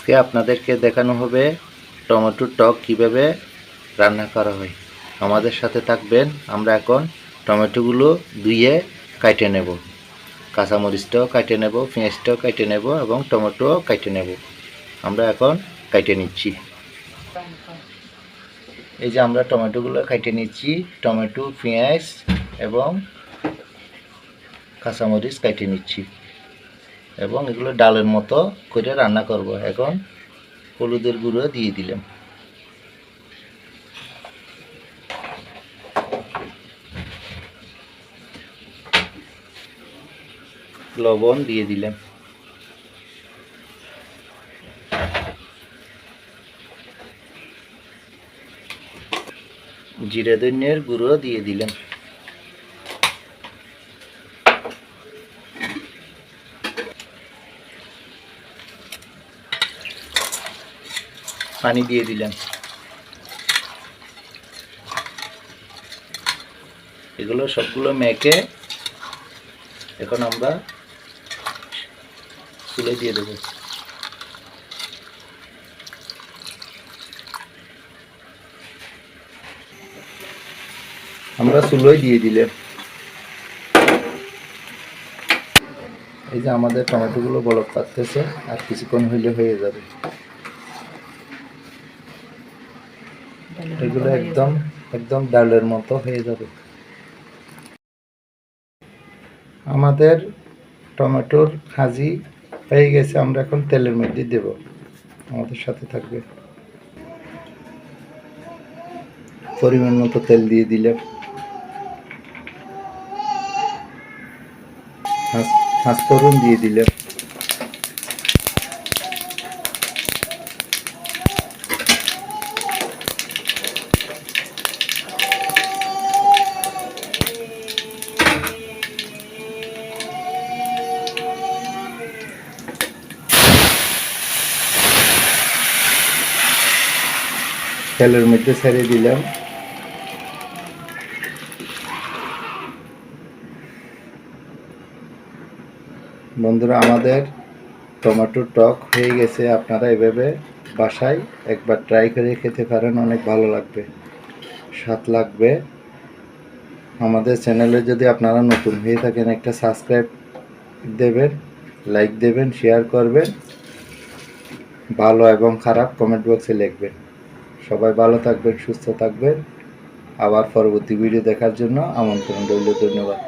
আজকে আপনাদেরকে দেখানো হবে টমেটোর টক কিভাবে রান্না করা হয়। আমাদের সাথে থাকবেন। আমরা এখন টমেটোগুলো ধুয়ে কাটে নেব, কাঁচামরিচটাও কাটে নেব, পেঁয়াজটাও কাটে নেব এবং টমেটোও কাটে নেব। আমরা এখন কাটে নিচ্ছি। এই যে আমরা টমেটোগুলো কাটে নিচ্ছি, টমেটো, পেঁয়াজ এবং কাঁচামরিচ কাটে নিচ্ছি এবং এগুলো ডালের মতো করে রান্না করব। এখন হলুদের গুঁড়ো দিয়ে দিলাম, লবণ দিয়ে দিলাম, জিরে ধনিয়ার গুঁড়ো দিয়ে দিলাম, পানি দিয়ে দিলাম। এগুলো সবগুলো মেখে এখন আমরা চুলে দিয়ে দেব। আমরা চুলোয় দিয়ে দিলাম। এই যে আমাদের টমেটোগুলো বলক পাকতেছে, আর কিছুক্ষণ হইলে হয়ে যাবে। এগুলো একদম একদম ডালের মতো হয়ে যাবে। আমাদের টমেটোর ভাজি হয়ে গেছে। আমরা এখন তেলের মধ্যে দেব। আমাদের সাথে থাকবে। পরিমাণ মতো তেল দিয়ে দিলাম, পাঁচফোড়ন দিয়ে দিলাম, তেলের মধ্যে ছেড়ে দিলাম। বন্ধুরা, আমাদের টমেটোর টক হয়ে গেছে। আপনারা এভাবে বাসায় একবার ট্রাই করে খেতে পারেন, অনেক ভালো লাগবে, স্বাদ লাগবে। আমাদের চ্যানেলে যদি আপনারা নতুন হয়ে থাকেন, একটা সাবস্ক্রাইব দেবেন, লাইক দেবেন, শেয়ার করবেন, ভালো এবং খারাপ কমেন্ট বক্সে লিখবেন। সবাই ভালো থাকবেন, সুস্থ থাকবেন। আবার পরবর্তী ভিডিও দেখার জন্য আমন্ত্রণ রইল। ধন্যবাদ।